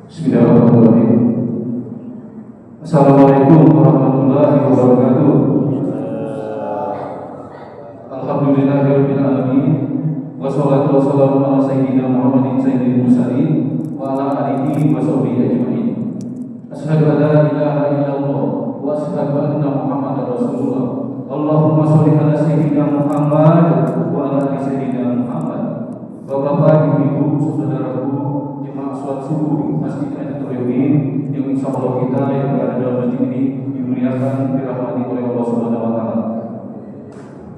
Bismillahirrahmanirrahim. Assalamualaikum warahmatullahi wabarakatuh. Alhamdulillahirabbil alamin. Wassalatu wassalamu ala sayyidina Muhammadin sayyidil mursalin wa ala alihi wa sahbihi ajmain. Asyhadu an la ilaha illallah wa asyhadu anna Muhammadar Rasulullah. Allahumma shalli ala sayyidina Muhammad wa ala ali sayyidina Muhammad. Bapak-bapak, ibu-ibu, saudaraku, jemaah salat subuh Masjid An-Nuriyyin yang insyaallah kita yang berada dalam masjid ini dimuliakan, dirahmati oleh Allah Subhanahu wa taala.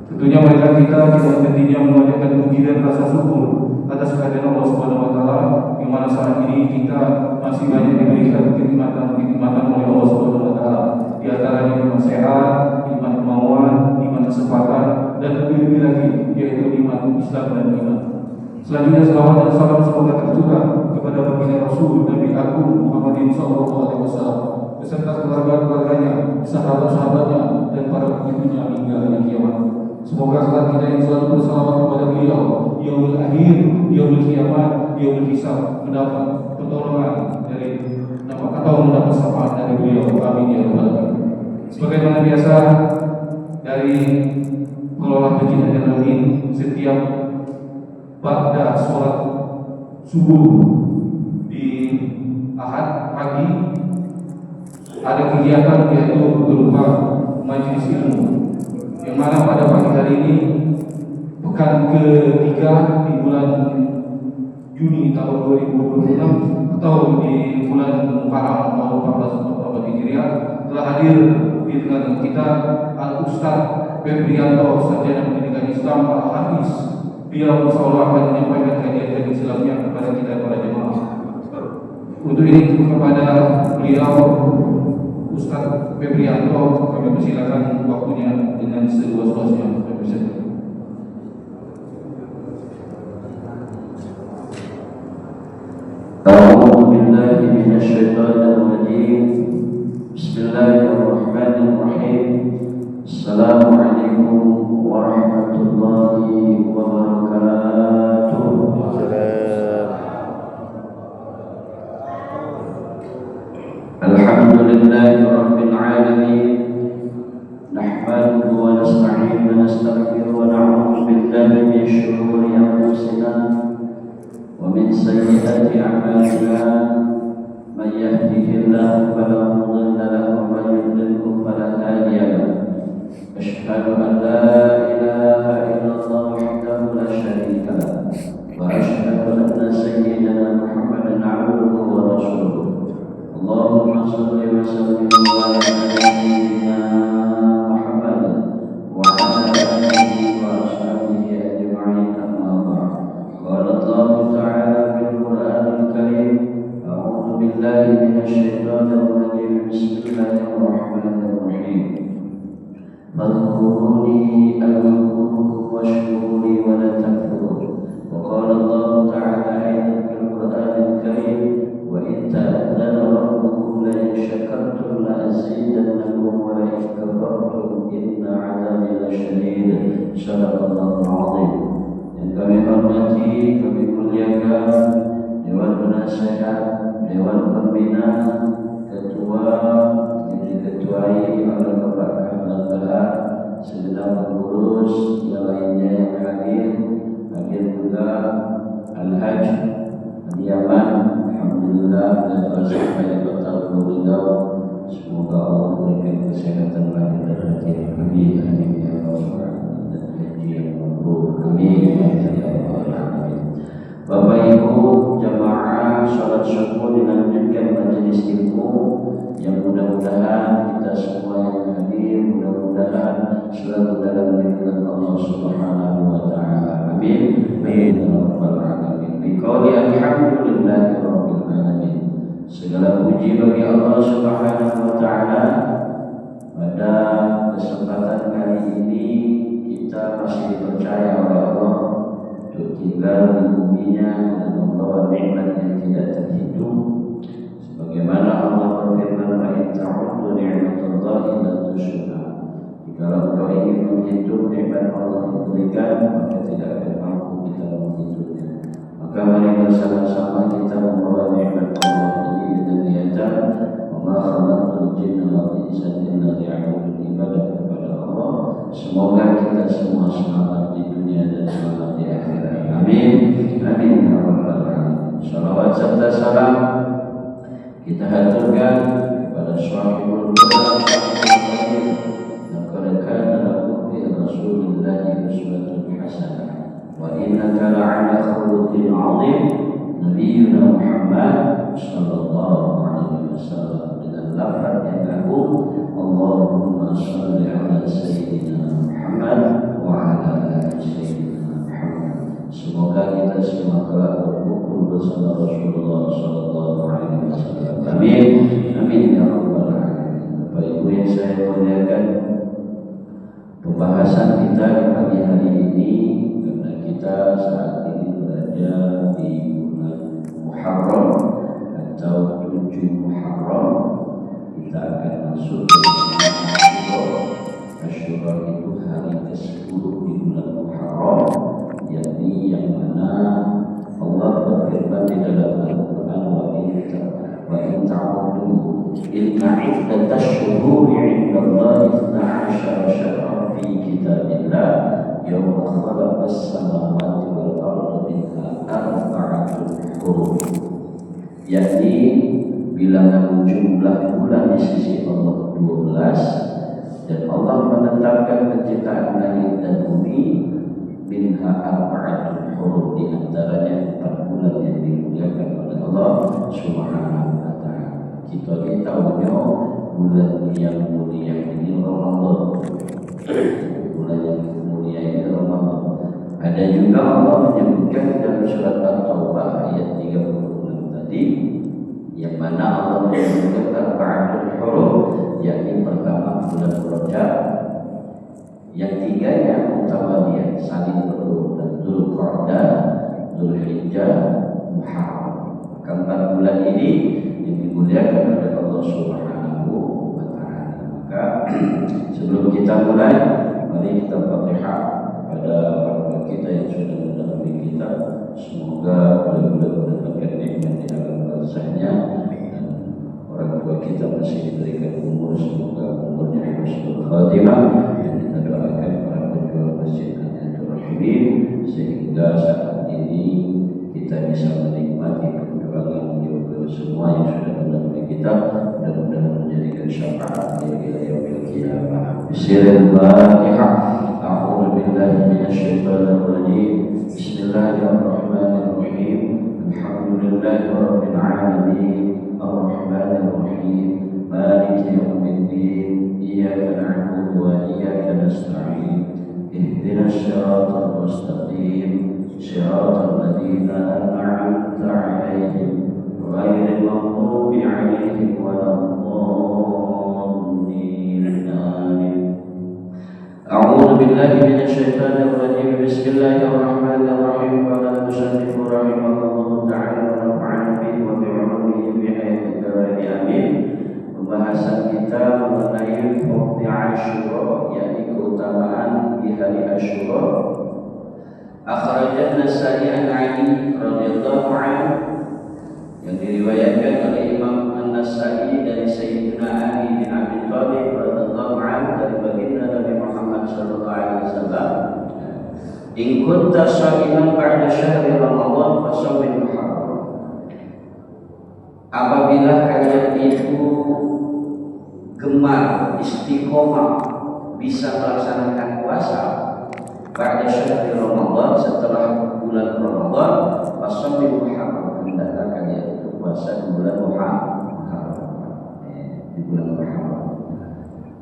Tentunya marilah kita hentinya memanjatkan puji dan rasa syukur atas kehadiran Allah Subhanahu wa taala yang mana saat ini kita masih banyak diberikan kenikmatan oleh Allah Subhanahu wa taala. Di antaranya nikmat sehat, nikmat kemauan, nikmat kesempatan, dan lebih-lebih lagi yaitu nikmat Islam dan iman. Selanjutnya selawat dan salam semoga tercurah kepada baginda Rasul Nabi Agung Muhammadin sallallahu alaihi wasallam beserta keluarga-keluarganya, sahabat-sahabatnya, dan para pengikutnya hingga hari kiamat. Semoga salat kita yang selalu bersalawat kepada beliau, yaumul akhir, yaumul kiamat, yaumul hisab, mendapat pertolongan dari atau mendapat syafaat dari beliau. Amin ya rabbal alamin. Sebagaimana biasa dari pengelola Masjid An-Nuriyyin, setiap pada sholat subuh di Ahad pagi ada kegiatan yaitu berupa majelis ilmu, yang mana pada pagi hari ini pekan ketiga di bulan Juni tahun 2026 atau di bulan Muharram tahun 1444 Hijriah telah hadir di tengah kita Al-Ustaz Febrianto, sarjana pendidikan Islam Al-Hafiz. Beliau insyaallah akan menyampaikan kajian Islamnya kepada kita para jemaah. Untuk ini kepada beliau Ustaz Febrianto kami persilakan waktunya dengan seluas-luasnya. A'udzu billahi minasy syaithanir rajim. Bismillahirrahmanirrahim. Assalamualaikum warahmatullahi wabarakatuh. Alhamdulillahi rabbil alamin. Nahmaduhu wa nasta'inuhu wa nastaghfiruhu wa na'udzu billahi min shururi anfusina wa min sayyiati a'malina. Man yahdihillahu fala mudilla lahu wa man yudlilhu fala hadiya lahu. Asyhadu an la ilaha illallah wahdahu la syarika lah wa asyhadu anna sayyidana Muhammadan 'abduhu wa rasuluh. Allahumma shalli wa sallim wa barik ala sayyidina Muhammad wa ala alihi wa ashabihi ajma'in, amma ba'd. Qala Allah ta'ala fil Qur'anil Karim, a'udzu billahi minasy syaithanir rajim. Bismillahirrahmanirrahim. فاذكروني أذكركم واشكروا لي ولا تكفرون. وقال الله تعالى أيضا في القرآن الكريم وإن تأذن ربكم لئن شكرتم لأزيدنكم ولئن كفرتم إن عذابي لشديد. صدق الله العظيم. Yang kami hormati, kami muliakan Dewan Penasehat, Dewan Pembina, Ketua yang diketuai oleh Bapak Kahlan Bahar, segenap pengurus yang lainnya yang hadir juga Al-Hajj Yaman. Alhamdulillah dan telah sampai total beliau. Semoga Allah berikan kesehatan lahir dan batin. Amin. Amin ya Allah. Dan haji yang mabrur. Amin ya Allah. Bapak Ibu jamaah salat subuh dilanjutkan majelis ilmu yang mudah-mudahan kita semua yang hadir mudah-mudahan selalu dalam lindungan Allah Subhanahu wa taala. Amin. Amin ya rabbal alamin. Biqauli alhamdulillahi rabbil alamin. Segala puji bagi Allah Subhanahu wa taala. Pada kesempatan kali ini kita masih dipercaya oleh Allah untuk tinggal di buminya dan membawa nikmat yang tidak terhitung. Sebagaimana Allah berfirman, "Wa in ta'uddu ni'matallahi la tuhsuha." Jika engkau ingin menghitung nikmat Allah yang diberikan, maka tidak akan mampu kita menghitungnya. Maka mari bersama-sama kita membawa nikmat Allah ini dengan niatan, "Wa ma khalaqtul jinna wal insa illa liya'budun," ibadah kepada Allah. Semoga kita semua selamat di dunia dan selamat di akhirat. Amin. Amin ya rabbal alamin. Shalawat serta salam kita haturkan kepada Sahibul Quran, laqad kana lakum fi Rasulillahi uswatun hasanah wa innaka la'ala khuluqin 'adzim. Nabiyuna Muhammad sallallahu alaihi wasallam dengan lafaz yang agung, Allahumma shalli ala sayyidina Muhammad wa ala ali sayyidina Muhammad. Semoga kita semua kelak berkumpul bersama Rasulullah sallallahu alaihi wasallam. Amin. Amin ya rabbal alamin. Bapak Ibu yang saya muliakan, pembahasan kita di pagi hari ini, karena kita saat ini berada di bulan Muharram atau 7 Muharram, kita akan masuk ke bulan Asyura. Asyura itu hari ke-10 di bulan Muharram, yakni yang mana Allah berfirman di dalam Al-Quran, wa in ta'uddu inna 'iddatash shuhuri 'inda Allahi 12 syahran fi kitabillah yawma khalaqas samawati wal arda minha arba'atun hurum. Yakni bilangan jumlah bulan di sisi Allah 12, dan Allah menetapkan penciptaan langit dan bumi minha arba'atun hurum, di antaranya 4 bulan yang dimuliakan oleh Allah Subhanahu wa taala. Kita tahunya bulan yang mulia ini Ramadan. Bulan yang mulia ini Ramadan. Ada juga Allah menyebutkan dalam surat At-Taubah ayat 36 tadi, yang mana Allah menyebutkan arba'atun hurum, yakni pertama bulan Rajab, yang tiganya mutawaliyah saling berurutan, Dzulqa'dah, Dzulhijjah, Muharram. Keempat bulan ini yang dimuliakan oleh Allah Subhanahu wa taala. Maka sebelum kita mulai, mari kita Fatihah pada orang kita yang sudah mendahului kita. Semoga benar-benar mendapatkan nikmat di alam barzahnya, dan orang tua kita masih diberikan umur, semoga umurnya husnul khatimah. Dan kita doakan para penjual masjid Nahdlatul Rahimin sehingga saat ini kita bisa menikmati perjuangan beliau semua yang sudah mendahului kita. Mudah-mudahan menjadikan syafaat ila yaumil qiyamah. Bismillahirrahmanirrahim. A'udzu billahi minasyaitonir rajim. Bismillahirrahmanirrahim. Alhamdulillahirabbil alamin. Arrahmanir rahim. Maliki yaumiddin. Iyyaka na'budu wa iyyaka nasta'in. Ihdinas siratal mustaqim. Siratal ladzina an'amta 'alaihim ghairil maghdubi 'alaihim waladdallin. Amin. A'udzu billahi minasyaitonir rajim. Bismillahirrahmanirrahim. Qala al-musannif rahimahullahu ta'ala wa nafa'ana bihi wa bi'ulumihi bi ayatil darin. Amin. Pembahasan kita mengenai fardhu Asyura, yakni keutamaan di hari Asyura. Akhrajah Nasa'i an Ali radhiyallahu anhu, yang diriwayatkan oleh Imam An-Nasa'i dari Sayyidina Ali bin Abi Thalib radhiyallahu anhu, dari baginda Nabi Muhammad sallallahu alaihi wasallam, "In kunta sha'iman ba'da syahri Ramadan fasawwim Muharram." Apabila kalian itu gemar istiqomah bisa melaksanakan puasa ba'da syahri Ramadan, setelah bulan Ramadan, fasawwim Muharram, hendaklah kalian itu puasa di bulan Muharram. Di bulan Muharram.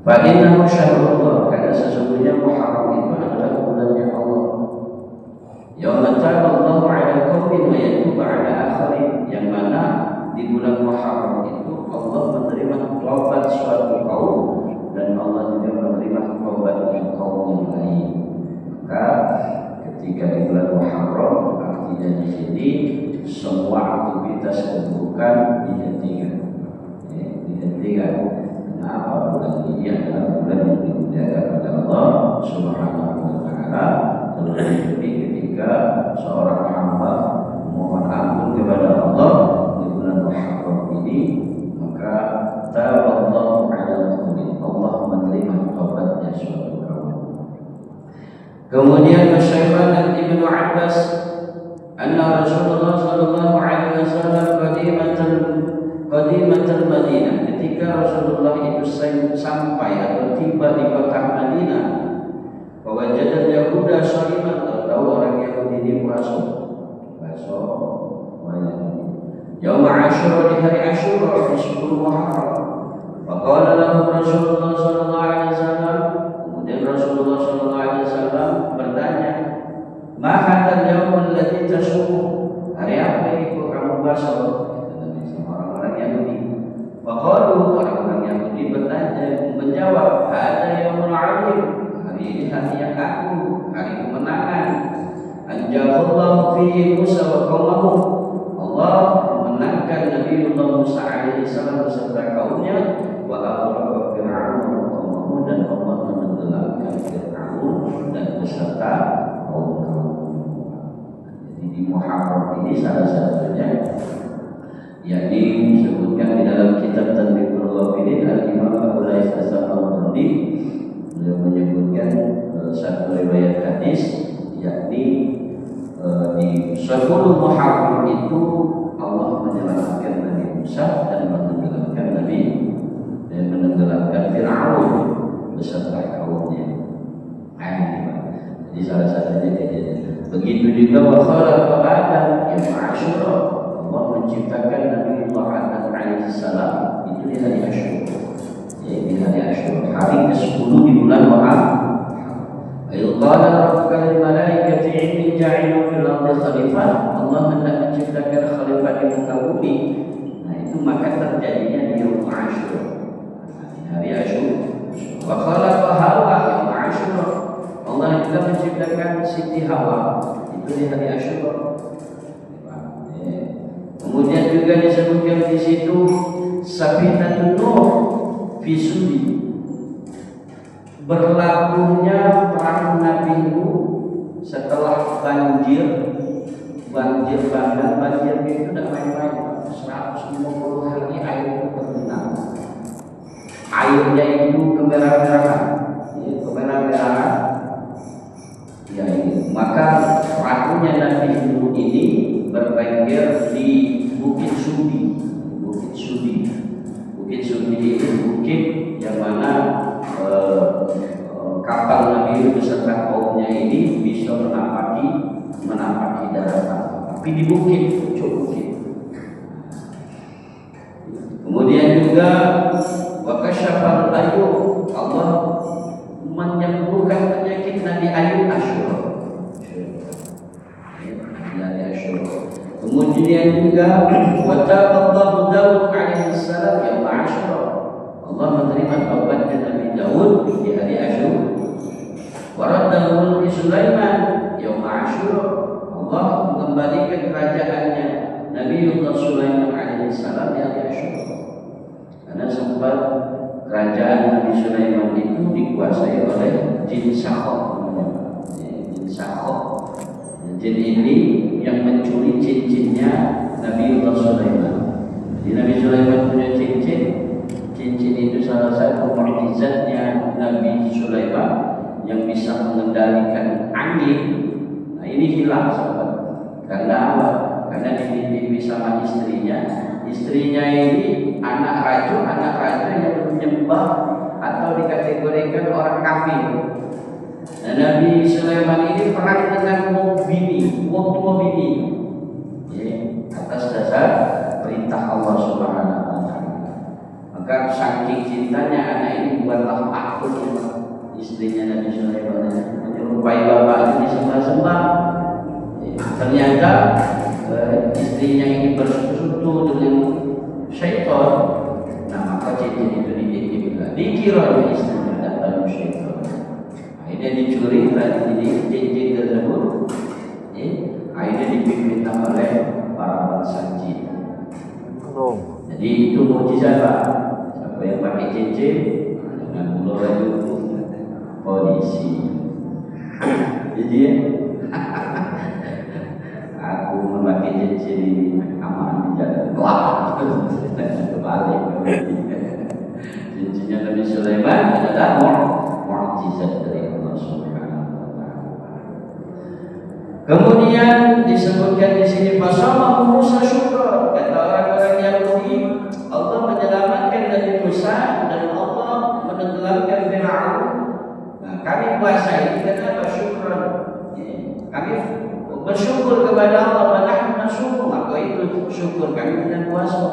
Fa innahu syahrullah, karena sesungguhnya Muharram itu adalah bulannya Allah. Yauma taballahu 'ala qaumin wa yatubu 'ala akharin, yang mana di bulan Muharram itu Allah menerima taubat suatu kaum dan Allah juga menerima taubatnya kaum yang lain. Maka ketika di bulan Muharram, artinya di sini semua aktivitas keburukan dihentikan. Kenapa bulan ini adalah bulan yang dimuliakan oleh Allah Subhanahu wa Ta'ala. Terlebih ketika seorang hamba memohon ampun kepada Allah di bulan Muharram ini, maka taballahu 'ala qaumin, Allah menerima taubatnya suatu kaum. Kemudian Syaikhan Ibnu Abbas anna Rasulullah sallallahu alaihi wasallam qadimatul Madinah, ketika Rasulullah itu sampai atau tiba di kota Madinah, wajadal Yahuda shaliman, tahu orang Yahudi ini puasa Yaum Asyura, di hari Asyura, di 10 Muharram. Faqala lahu Rasulullah sallallahu alaihi wasallam, kemudian Rasulullah sallallahu alaihi wasallam bertanya, "Ma hadzal yaum alladzi tasumu?" Hari apa ini kok kamu puasa? Orang-orang Yahudi. Faqalu, orang-orang Yahudi menjawab, "Hadza yaumul 'azim." Hari ini hari yang agung, hari kemenangan. Anjalallahu fihi Musa wa qaumahu. Allah memenangkan Nabiullah Musa alaihi salam beserta kaumnya, wa aghraqna Fir'aun wa qaumahu, dan Allah menenggelamkan Fir'aun dan beserta kaum-kaumnya. Jadi di Muharram ini salah satunya yakni disebutkan di dalam kitab Tanbihul Ghafilin, Al-Imam Abu Lais As-Samarqandi beliau menyebutkan satu riwayat hadis, yakni di 10 Muharram itu Allah menyelamatkan Nabi Musa dan menenggelamkan Fir'aun beserta kaumnya. Jadi salah satunya begitu juga wa khalaqa Adam yaum Asyura, Allah menciptakan Nabiullah Adam alaihi salam itu di hari Asyura. Di hari Asyura, hari ke-10 di bulan Muharram. Ayat qala rabbuka lil malaikati inni ja'ilun fil ardi khalifah, Allah hendak menciptakan khalifah di muka bumi. Nah, itu maka terjadinya di yaum Asyura, di hari Asyura. Wa khalaqa Hawa yaum Asyura, Allah juga menciptakan Siti Hawa itu di hari Asyura. Kemudian juga disebutkan di situ Safinatun Nuh fi Sudi, berlakunya perahu Nabi Nuh setelah banjir bandang. Banjir itu tidak main-main, 150 hari air itu tergenang. Airnya itu kemerah-merahan. Ya, ini. Maka perahunya Nabi Nuh ini bertengger di Bukit Sudi. Bukit Sudi itu bukit yang mana kapal Nabi Nuh beserta kaumnya ini bisa menapaki daratan, tapi di bukit. Kemudian juga wakasyafal Ayub, Allah menyembuhkan penyakit Nabi Ayub Asyura. Kemudian juga wataballahu Daud alaihi salam yaum Asyura, Allah menerima taubatnya Nabi Daud di hari Asyura. Waraddahu mulki Sulaiman yaum Asyura, Allah mengembalikan kerajaannya Nabiullah Sulaiman alaihi salam di hari Asyura. Karena sempat kerajaan Nabi Sulaiman itu dikuasai oleh jin Sakhar. Jin ini yang mencuri cincin-cincinnya Nabiullah Sulaiman. Jadi Nabi Sulaiman punya cincin itu salah satu mukjizatnya Nabi Sulaiman yang bisa mengendalikan angin. Nah, ini hilang sahabat. Karena apa? Karena dititipi sama istrinya ini anak raja yang menyembah atau dikategorikan orang kafir. Nah, Nabi Sulaiman ini perang dengan tua bini, atas dasar perintah Allah Subhanahu wa Ta'ala. Maka saking cintanya anak ini buatlah akun istrinya istrinya ini bersekutu dengan syaitan, nah maka cincin itu dititipkan. Dikira oleh istri datang syaitan. Akhirnya dicuri cincin tersebut. Akhirnya dipimpin oleh para bangsa jin. Jadi itu mukjizat Pak. Siapa yang pakai cincin dengan ulo itu polisi. Jadi aku memakai cincin ini aman di jalan. Wah, kebalik. Cincinnya Nabi Sulaiman adalah mukjizat dari Allah Subhanahu wa taala. Kemudian disebutkan di sini pasal Musa syukur. Kata orang-orang Yahudi, Allah menyelamatkan Nabi Musa dan Allah menenggelamkan Firaun. Nah, kami puasa ini kenapa syukur? Kami bersyukur kepada Allah, menahnu syukur. Maka itu syukur kami dengan puasa.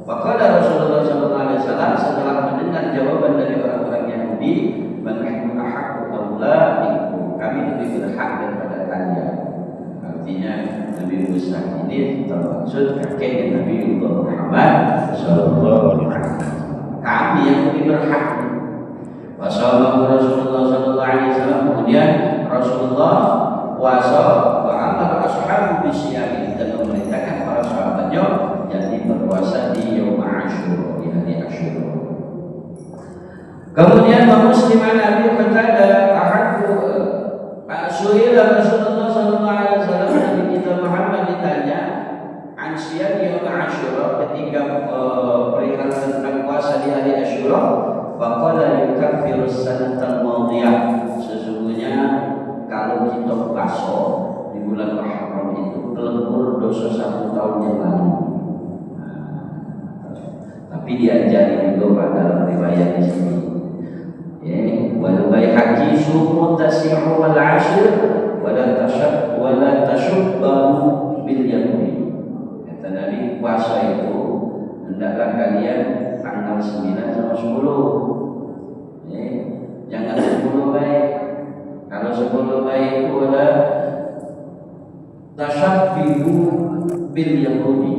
Maka Rasulullah SAW setelah mendengar jawaban dari orang-orang Yahudi, "Man ahqqu aula minkum," kami lebih berhak daripada kalian. Artinya Nabi Musa ini termaksud kakeknya Nabi Muhammad SAW. Kami yang lebih berhak. Wasallallahu Rasulullah SAW. Kemudian Rasulullah puasa beramar ashabu bisyami dan memerintahkan para sahabatnya jadi berpuasa di Yaum Asyura, di hari Asyura. Kemudian Musliman Nabi Qatadah ahadu suila Rasulullah sallallahu alaihi wasallam, Nabi kita Muhammad ditanya an siyam Yaum Asyura, ketika perihal tentang puasa di hari Asyura, faqala yukaffiru sanatal madiyah, sesungguhnya kalau kita puasa di bulan Muharram itu pelebur dosa 1 tahun yang lalu. Tapi diajari juga dalam riwayat di sini. Ya, wal baihaqi sumu tasihu wal ashir wala tashubbahu bil yahudi. Kata Nabi, puasa itu hendaklah kalian tanggal 9 sama 10. Ya, jangan 10 baik. Kalau 10 baik itu ada tashabbihu bil yahudi.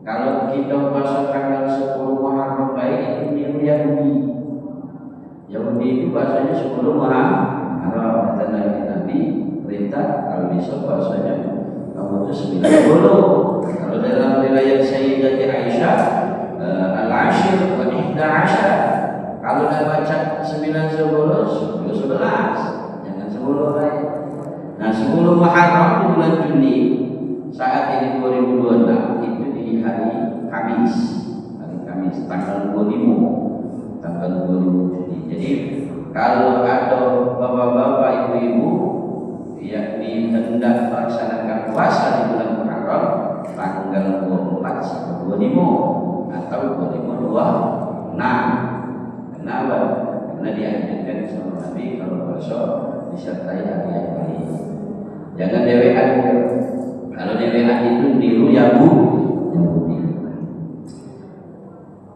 Kalau kita puasa tanggal 10 Muharram baik itu niru Yahudi. Yahudi itu puasanya 10 Muharram. Kata Nabi perintah kalau bisa puasanya kamu itu 90. Kalau dalam riwayat Sayyidati Aisyah al-ashir wa 11. Kalau dah baca 9 10 11. Jangan 10 baik. Nah 10 Muharram di bulan Juni saat ini 2026 itu di hari Kamis, tanggal 25 Juni. Jadi kalau ada bapak-bapak, ibu-ibu yakni hendak melaksanakan puasa di bulan Muharram tanggal 24 sampai 25 atau 25 kenapa? Karena dianjurkan sama Nabi kalau puasa disertai hari yang baik. Jangan dewean. Kalau dewean itu niru Yahudi.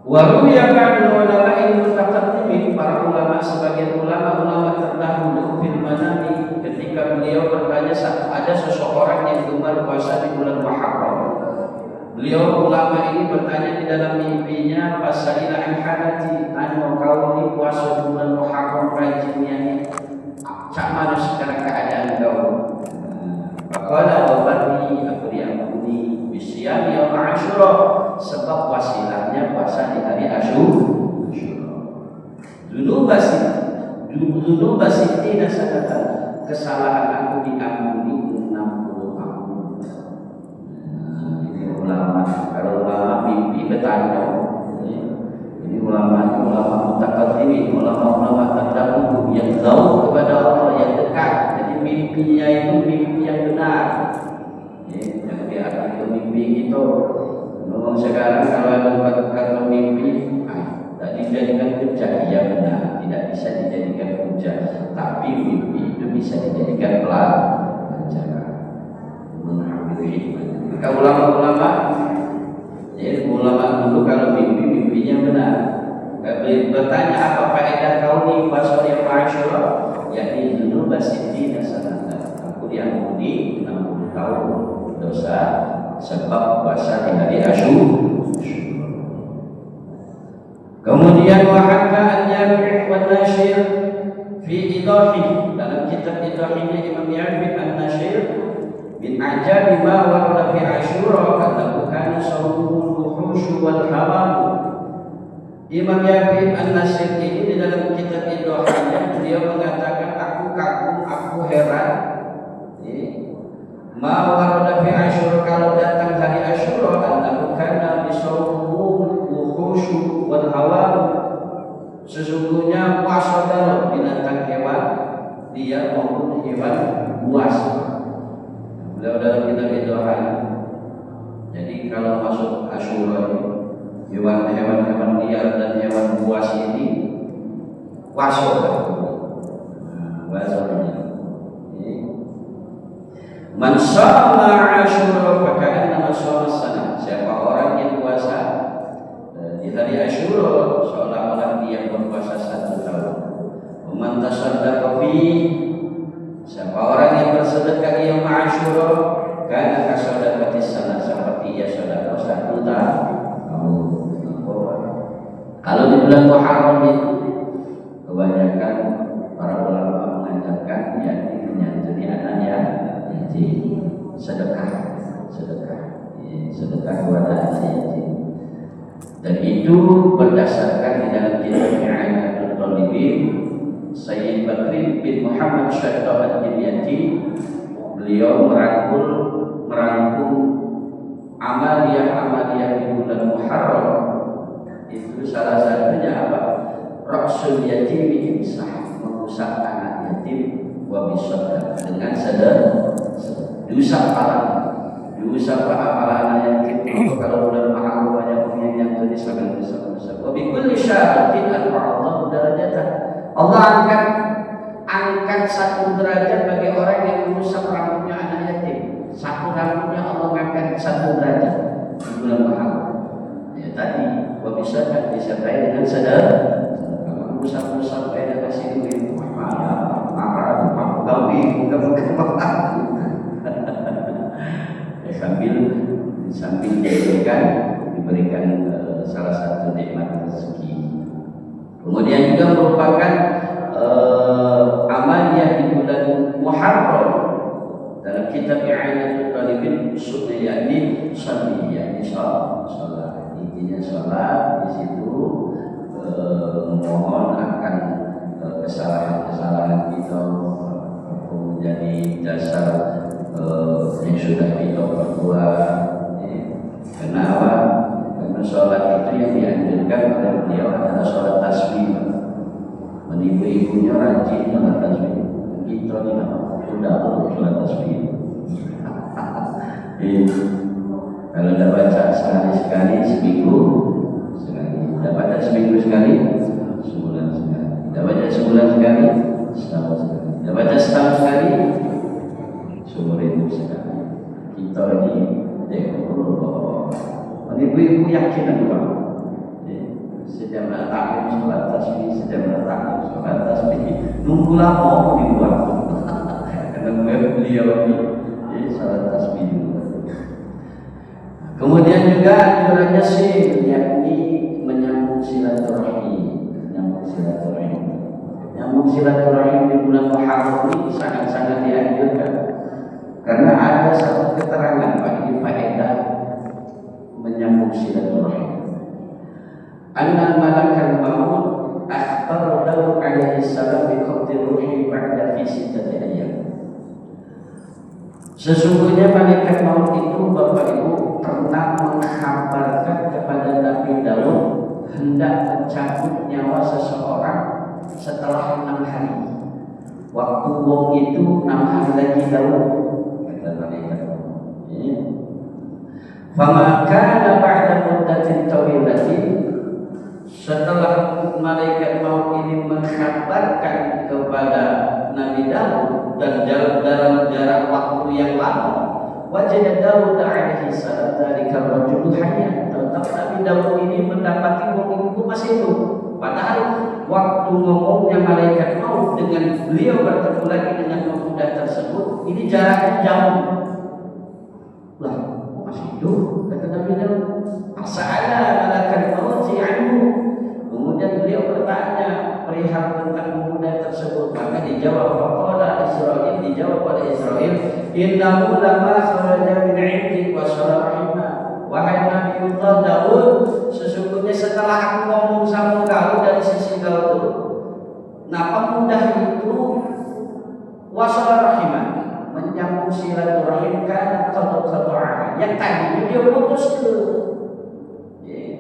Waru yang kadang ulama ilmu taqaddim, para ulama sebagian ulama terdahulu fil manami, ketika beliau bertanya ada seseorang yang gemar puasa di bulan Muharram. Beliau ulama ini bertanya di dalam mimpinya, fasalina an halati, anu kau ini puasa di bulan Muharram rajinnya ini, mana sekarang keadaan kau? Faqala wabani, aku diampuni bisyam yaum Asyura, sebab wasilahnya puasa di hari Asyura. Dzunub sittina sanatan, kesalahan aku diampuni 60 tahun. Ini ulama, kalau ulama mimpi bertanya. Ini ulama mutaqaddimin, ulama terdahulu yang jauh kepada Allah, yang dekat. Jadi mimpinya itu mimpi yang benar. Yang diartikan mimpi itu. Ngomong sekarang kalau ada kata mimpi, tak dijadikan hujah, ya benar, tidak bisa dijadikan hujah. Tapi mimpi itu bisa dijadikan pelajaran. Mengambil hikmah. Maka ulama-ulama dulu kalau mimpinya benar. Bertanya apa faedah kau di puasa yang Asyura? Yakni dzunub sittina sanatan. Aku diampuni 60 tahun dosa sebab puasa di hari Asyura. Kemudian wahaka an-Yafi' wa Nashir fi idahi, dalam kitab idahinya Imam Yafi' an-Nashir min ajabi ma warada fi Asyura annahu kana sawmul wuhush wal hawam. Imam Yafi' an-Nashir ini di dalam kitab idahinya beliau mengatakan, aku kagum, aku heran, ma warada fi Asyura, kalau datang hari Asyura, annahu kana bisawmul wuhush wal hawam, sesungguhnya puasa dalam binatang hewan dia maupun hewan buas. Beliau dalam kitab Idohan. Jadi kalau masuk Asyura, hewan-hewan liar dan hewan buas ini puasa. Man shama Asyura faka'annama shama sana. Siapa orang yang puasa di hari Asyura seolah-olah dia berpuasa 1 tahun. Man tasaddaqa fi, siapa orang yang bersedekah di yaum Asyura, kana kasadaqati sana, seperti ia sedekah 1 tahun. Kalau di bulan Muharram itu kebanyakan para ulama mengajarkan yakni menyantuni anaknya sedekah kepada anak yatim. Dan itu berdasarkan di dalam kitab I'anatul Talibin Sayyid Bakri bin Muhammad Syaitan Al-Dimyati. Beliau merangkum amaliyah di bulan Muharram. Itu salah satunya apa? Raqsul yatimi imsah, mengusap anak yatim wa bisadaqah, dengan sedekah. Diusap anak yatim. Kalau bulan Muharram banyak yang jadi sangat besar. Wa bi kulli syaratin al-Allah darajatan. Allah angkat 1 derajat bagi orang yang mengusap rambutnya anak yatim. 1 rambutnya Allah angkat 1 derajat di bulan Muharram. Ya tadi, wa bisa disertai dengan sedekah. Kalau mengusap ada kasih duit, marah, kau bingung sambil diberikan salah satu nikmat rezeki. Kemudian juga merupakan amaliyah di bulan Muharram dalam kitab I'anatul Talibin sunnah, yakni salat. Intinya salat di situ memohon akan kesalahan kita menjadi dasar yang sudah kita perbuat. Kenapa? Karena sholat itu yang dianjurkan oleh beliau adalah sholat tasbih. Ibu-ibunya rajin sholat tasbih. Kita ini sudah sholat tasbih. Kalau tidak baca sekali seminggu sekali. Tidak baca seminggu sekali, sebulan sekali. Tidak baca sebulan sekali, setahun sekali. Tidak baca setahun sekali, seumur hidup sekali. Kita ini ibu-ibu yakin apa? Setiap taklim sholat tasbih, nunggu lama dibuat. Karena beliau ini sholat tasbih dulu. Kemudian juga anjurannya sih, yakni menyambung silaturahim. Nyambung silaturahim di bulan Muharram ini sangat-sangat dianjurkan. Karena ada satu keterangan bagi faedah menyambung silaturahim. Anna malakal maut akhbar Daud alaihi salam bi qabdi ruhi ba'da fi 6 ayyam. Sesungguhnya malaikat maut itu Bapak Ibu pernah mengkhabarkan kepada Nabi Daud hendak mencabut nyawa seseorang setelah 6 hari. Waktu wong itu 6 hari lagi Daud, kata malaikat. Fama kana ba'da muddatin tawilatin, setelah malaikat maut ini mengkhabarkan kepada Nabi Daud dan dalam jarak waktu yang lama, wajah Daud alaihi salam dari rajul hayya, tetap Nabi Daud ini mendapati wong itu masih hidup. Padahal waktu ngomongnya malaikat maut dengan beliau bertemu lagi dengan pemuda tersebut, ini jaraknya jauh. Lah, masih Sa'ala malaikat maut anhu. Kemudian beliau bertanya perihal tentang pemuda tersebut, maka dijawab faqala Israil, dijawab oleh Israil, innahu lamma kharaja min 'indik wa sharahna. Wahai Nabiullah Daud, sesungguhnya setelah aku ngomong sama kau dari sisi kau itu, nah pemuda itu wasala rahimah, menyambung silaturahim kan qad'a, yang tadinya dia putus ke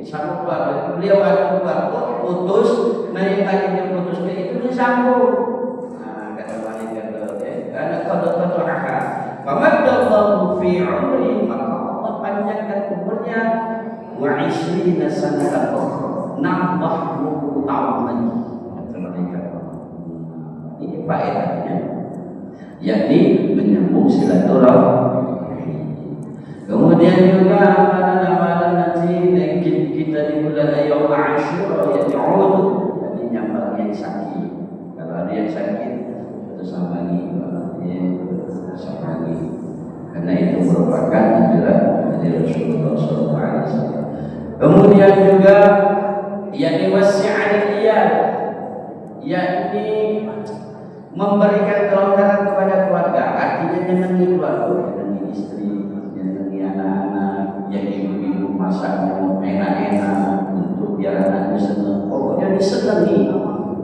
sambung keluarga, beliau ada keluarga putus, nah yang tadinya putus ke itu disambung. Nah kata malaikat karena qad'a, famadallahu fi 'umri, maka Allah panjangkan umurnya wa 20 sanatan ukhra, nambah 20 tahun lagi. Kata malaikat. Ini faedahnya, yakni menyambung silaturahim. Kemudian juga amalan-amalan nanti kita di bulan Yaum Ashura ya di'ud, jadi nyambang yang sakit. Kalau ada yang sakit itu sama lagi, sama lagi. Karena itu merupakan ajaran dari Rasulullah SAW. Kemudian juga yakni wasi'al iyal, yakni memberikan kelonggaran kepada keluarga, artinya nyenangi keluarga, nyenangi istri, nyenangi anak-anak, yang ibu-ibu masaknya enak-enak untuk biar anaknya senang. Pokoknya disenangi,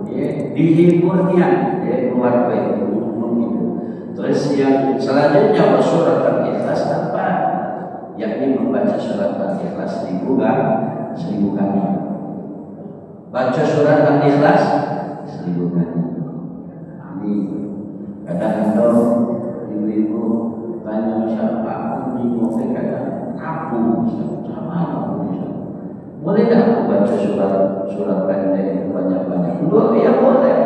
ya, dihiburnya, ya, keluarga itu menghibur. Terus yang selanjutnya surat Al-Ikhlas apa? Yakni membaca surat Al-Ikhlas 1000 kali. Baca surat Al-Ikhlas 1000 kali. Kadang-kadang ibu-ibu tanya siapa aku di mobil, kadang aku sama aku. Boleh tak aku baca surat pendek itu banyak-banyak? Ya boleh.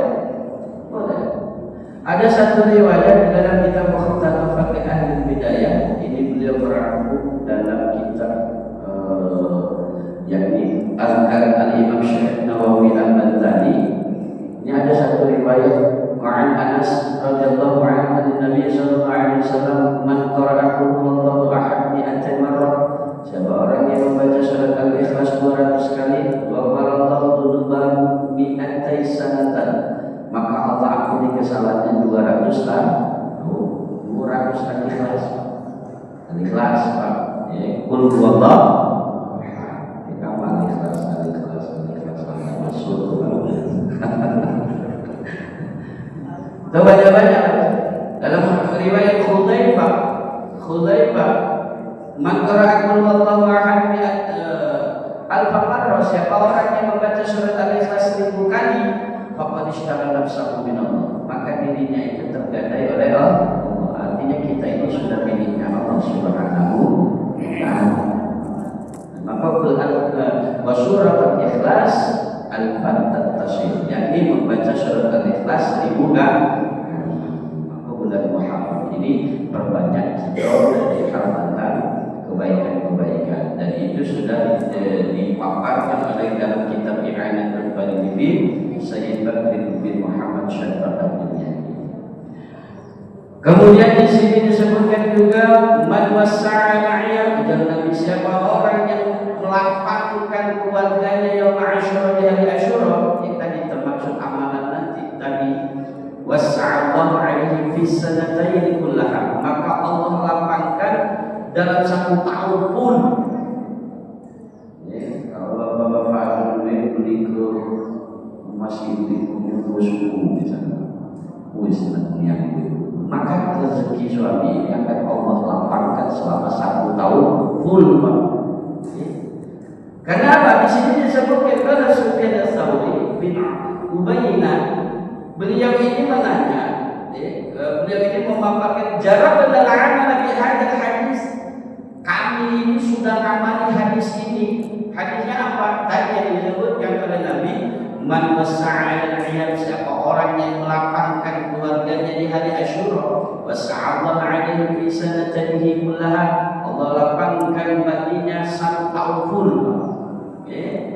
Ada satu riwayat di dalam kitab Mukhtasar Fiqh Ahlul Bidayah. Ini beliau merangkum dalam kitab yakni Azkar Al-Imam Syekh Nawawi Al-Bantani. Ini ada satu riwayat Wa'an Anas radhiyallahu anhu dari Nabi sallallahu alaihi wasallam, man qara'a qul huwallahu ahad mi'atan marrah, siapa orang yang membaca surat Al-Ikhlas 200 kali, wa qara'allahu dhunuban mi'atai sanatan, maka Allah ampuni kesalahannya 200 tahun. 200 Al-Ikhlas. Al-Ikhlas Pak. Ya, qul huwallahu ahad. Kamu Al-Ikhlas masuk. Banyak-banyak dalam riwayat Khudzaifah man qara'a qul huwallahu ahad al-marrah, siapa orang yang membaca surat Al-Ikhlas 1000 kali, faqad ishtara nafsahu min Allah, maka dirinya itu tergadai oleh Allah. Artinya kita ini sudah miliknya Allah Subhanahu wa ta'ala. Maka wa surat Al-Ikhlas al-Fattatasir, yakni membaca surat Al-Ikhlas 1000 kali. Maka bulan Muharram ini perbanyak kita dari hal kebaikan-kebaikan, dan itu sudah dipaparkan oleh dalam kitab I'anatul Talibin Sayyid Bakri bin Muhammad Syarif Al-Dunyani. Kemudian di sini disebutkan juga man wasa'a ma'iyah, jangan siapa orang yang melapangkan keluarganya yang Ashura di hari Ashura, yang tadi termaksud amalan nanti tadi, wasa'allahu alaihi fi sanatayn kullaha, maka Allah lapangkan dalam 1 tahun pun. Ya, kalau bapak-bapak beli ke masjid punya suku di sana, yang itu, maka rezeki suami ini akan Allah lapangkan selama 1 tahun full, Pak. Kenapa? Di sini disebutkan karena Sufyan Ats-Tsauri bin Ubayyah, beliau ini menanya, beliau ini memaparkan jarak benar Nabi hadis hadis. Kami ini sudah ngamali hadis ini. Hadisnya apa? Tadi yang disebutkan oleh Nabi, man wasa'al iyal, siapa orang yang melapangkan keluarganya di hari Asyura, wasa'allahu alaihi fi sanatihi kullaha, Allah lapangkan baginya 1 tahun full.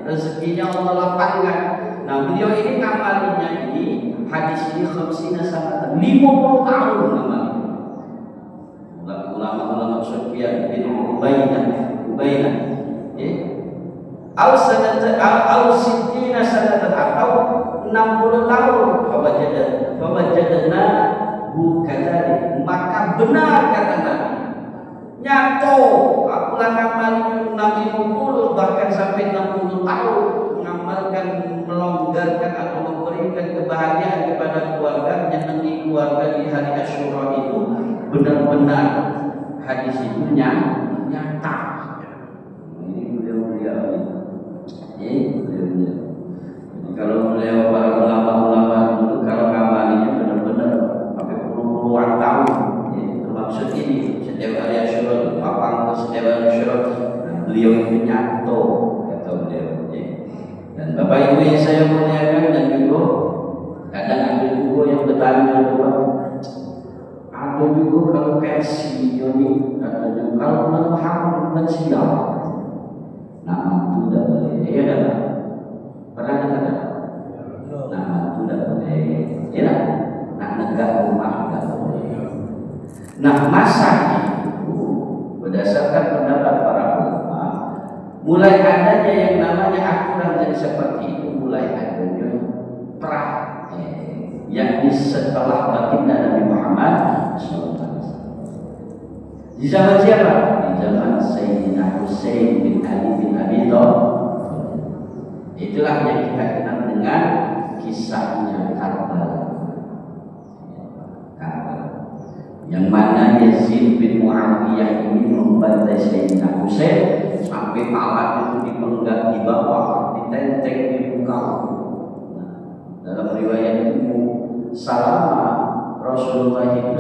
Rezekinya Allah lapangkan. Nah, beliau ini ngamalinya ini hadis ini 50 sanatan, 50 tahun ngamalinya. Ulama-ulama Sufyan bin Ubayyah, au sittina sanatan atau 60 tahun. Fawajadna kadzalik, maka benar kata Nabi. Nyato akulah ngamalin Nabi 60 bahkan sampai 60 tahun mengamalkan, melonggarkan atau memberikan kebahagiaan kepada keluarga, menyenangi keluarga di hari Asyura itu benar-benar hadis itu nyata. Ini beliau-beliau ini. Jadi kalau beliau para ulama-ulama dulu kalau ngamalinya benar-benar pakai puluhan tahun, termasuk ini setiap hari Asyura, setiap hari Asyura, beliau itu nyato kata beliau. Dan Bapak Ibu yang saya muliakan, dan juga kadang ada juga yang bertanya juga, ada juga kalau kasih Yoni katanya kalau bulan Muharram bulan silam, nah itu tidak boleh. Iya dah. Pernah dengar tak? Nah itu tidak boleh. Iya, nak negak rumah tidak boleh. Nah masa itu berdasarkan pendapat para ulama, mulai adanya yang namanya aturan jadi seperti itu mulai adanya perang, yakni setelah baginda Nabi Muhammad SAW. Di zaman siapa? Di zaman Sayyidina Husain bin Ali bin Abi Thalib. Itulah yang kita kenal dengan kisahnya Karbala. Yang mana Yazid bin Muawiyah ini membantai Sayyidina Husain sampai alat itu dipenggal di bawah, ditenteng di muka. Dalam riwayat Ummu Salamah, Rasulullah itu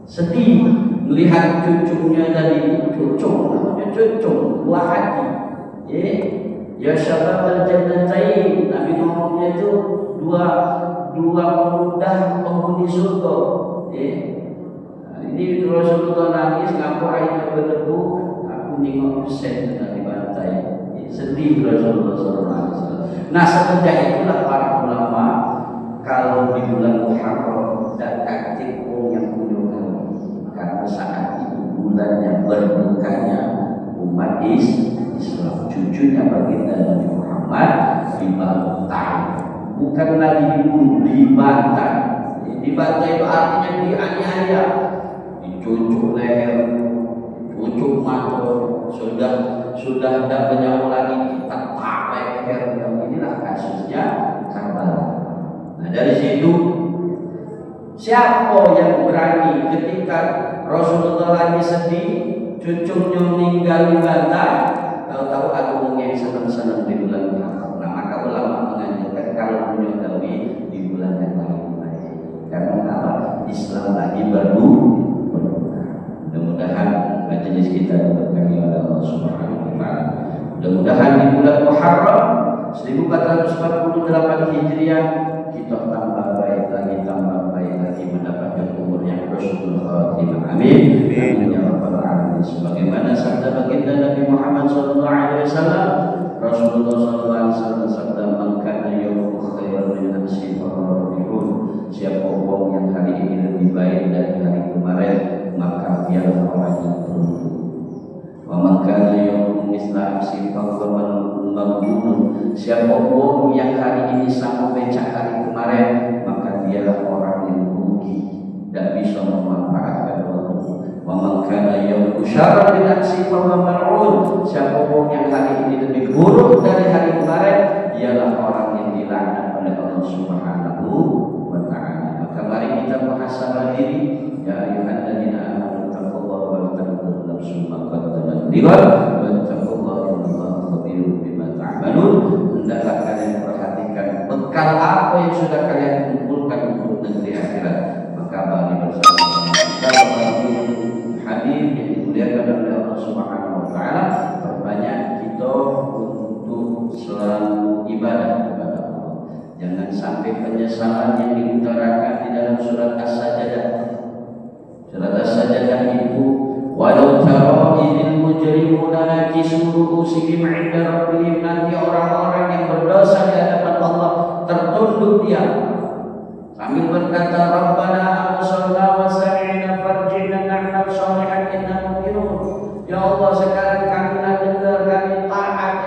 sedih melihat cucunya tadi, namanya cucu buah hati. Ya syabab al-jannatain, Nabi ngomongnya itu dua pemuda penghuni surga. Ini Rasulullah nangis, ngapa airnya berdebu, aku nengok Husain dan dibantai. Sedih Rasulullah SAW. Nah semenjak itulah para ulama kalau di bulan Muharram dan aktif yang punya kami, karena saat itu bulannya berdukanya umat Islam, cucunya baginda Nabi Muhammad dibantai, bukan lagi dibunuh, dibantai. Dibantai itu artinya dianiaya, dicucuk leher, dicucuk mata, sudah tidak bernyawa lagi, kita tarik leher. Inilah kasusnya Karbala. Nah dari situ siapa yang berani ketika Rasulullah lagi sedih, cucunya meninggal dibantai, tahu-tahu aku yang senang-senang di bulan Muharram. Nah maka ulama mengajarkan kalau menyudahi di bulan yang lain. Karena apa? Islam lagi baru. Mudah-mudahan majelis kita diberkahi oleh Allah Subhanahu wa taala. Mudah-mudahan di bulan Muharram 1448 Hijriah kita tambah baik lagi mendapatkan umur yang husnul khatimah. Amin. Amin ya rabbal alamin. Sebagaimana sabda baginda Nabi Muhammad sallallahu alaihi wasallam, Rasulullah sallallahu alaihi wasallam sabda, "Man kana yawmu khairan min amsi fa rabbihun." Siapa orang yang hari ini lebih baik dari hari kemarin, maka biarlah orang yang beruntung. Wa man kana yawmu mithla amsi fa maghbun. Siapa orang yang hari ini sama becak hari kemarin, maka dialah orang yang rugi, tidak bisa memanfaatkan waktu. Wa man kana yawmu syarran min amsi fa mal'un. Siapa orang yang hari ini lebih buruk dari hari kemarin, ialah orang yang dilaknat oleh Allah Subhanahu wa ta'ala. Maka mari kita muhasabah diri, ya ayyuhalladzina amanu taqullaha wa tanzur nafsum ma qaddamat lighad wa taqullaha innallaha khabirun bima ta'malun. Hendaklah kalian perhatikan bekal apa yang sudah kalian kumpulkan untuk negeri akhirat. Maka mari bersama-sama kita membangun hadir yang dimuliakan oleh Allah Subhanahu wa ta'ala. Perbanyak kita untuk selalu ibadah kepada Allah. Jangan sampai penyesalan yang diutarakan di dalam surat As-Sajdah. Surat As-Sajdah itu, walau tara idil mujrimuna nakisu ru'usihim 'inda rabbihim, nanti orang-orang yang berdosa di hadapan Allah tertunduk diam sambil berkata, Rabbana absarna wa sami'na farji'na na'mal shalihan inna mu'minun. Ya Allah, sekarang kami dengar, kami taat,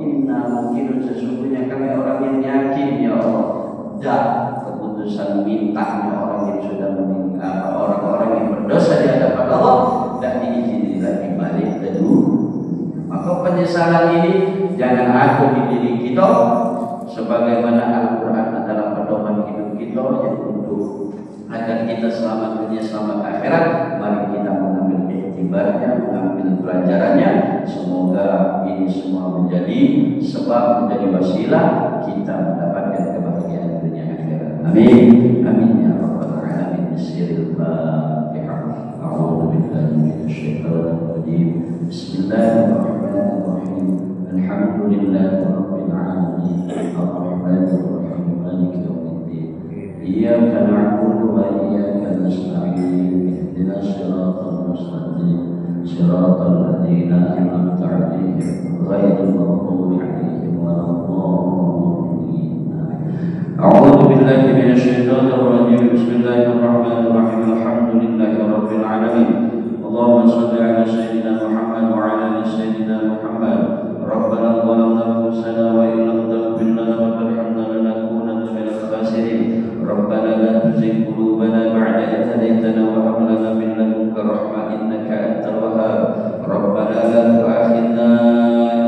Inna mungkin sesungguhnya kami orang yang yakin ya Allah. Dan keputusan mintanya orang yang sudah meninggal, orang-orang yang berdosa di hadapan Allah dan diizini lagi balik ke dunia. Maka penyesalan ini jangan ada di diri kita, sebagaimana Al-Quran adalah pedoman hidup kita yang untuk agar kita selamat dunia selamat akhirat. Mari kita mengambil iktibarnya, mengambil pelajarannya. Semoga ini semua menjadi sebab, menjadi wasilah kita mendapatkan kebahagiaan dunia akhirat. Amin. Amin ya rabbal alamin. Bismillahirrahmanirrahim. A'udzu billahi minasyaitonir rajim. Bismillahirrahmanirrahim. Alhamdulillahi rabbil alamin. Arrahmanir rahim. Maliki yaumiddin. Iyyaka na'budu wa iyyaka nasta'in. Ihdinas siratal mustaqim. Siratal ladzina an'amta 'alaihim ghairil maghdubi 'alaihim waladdallin. A'udzu billahi minasyaitonir rajim. Bismillahirrahmanirrahim. Alhamdulillahi rabbil alamin. Allahumma shalli 'ala sayyidina Muhammad wa 'ala ali sayyidina Muhammad. Rabbana zalamna anfusana wa in lam taghfir lana wa tarhamna lanakunanna minal khasirin. Rabbana la tuzigh qulubana ba'da idh hadaytana wa hab lana min ladunka rahmah innaka antal wahhab. Rabbana la tu'akhidhna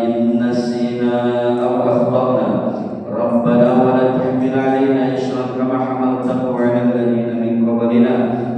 in nasina aw akhtana. Rabbana wa la tahmil 'alaina isran kama hamaltahu 'ala alladhina min qablina.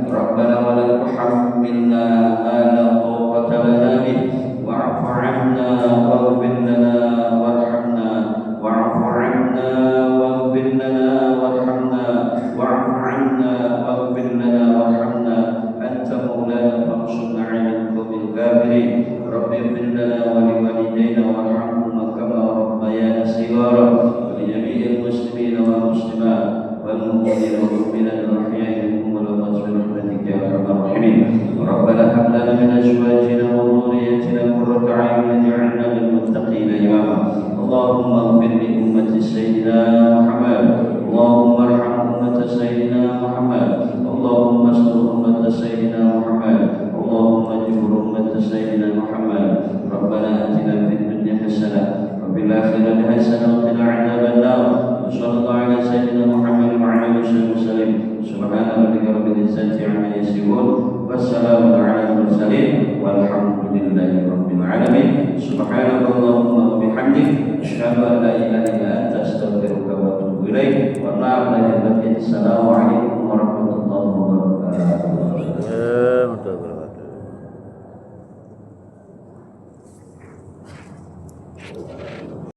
Rabbana wa la tuhammilna ma la taqata lana bih. Wa'fu 'anna waghfir lana warhamna. Wa'fu 'anna waghfir lana warhamna. Wa'fu 'anna waghfir lana warhamna. Anta maulana fansurna 'alal qawmil kafirin. Rabbi ighfir lana wa liwalidayna warhamhuma kama rabbayana shighara. Wa li jami'il muslimina wal muslimat wal mu'minina wal mu'minat al-ahya'i minhum wal amwat bi rahmatika ya arhamar rahimin. Rabbana hab lana min azwajina wa dhurriyyatina qurrata a'yunin waj'alna lil muttaqina imama. Allahumma ighfir li ummati sayyidina Muhammad. Allahumma arham ummata sayyidina Muhammad. Allahumma astur ummata sayyidina Muhammad. Allahumma ajbur ummata sayyidina Muhammad. Rabbana atina fid dunya hasanah wa fil akhirati hasanah wa qina adzaban nar. Sallallahu ala sayyidina Muhammad wa ala alihi wasallam. Subhana rabbika rabbil izzati amma yasifun. Wassalamu ala al-mursalin walhamdulillahi rabbil alamin. Subhanallahumma wa bihamdik asyhadu an la ilaha illa anta astaghfiruka wa atubu ilaik. Wa lahil batin. Assalamualaikum warahmatullahi wabarakatuh.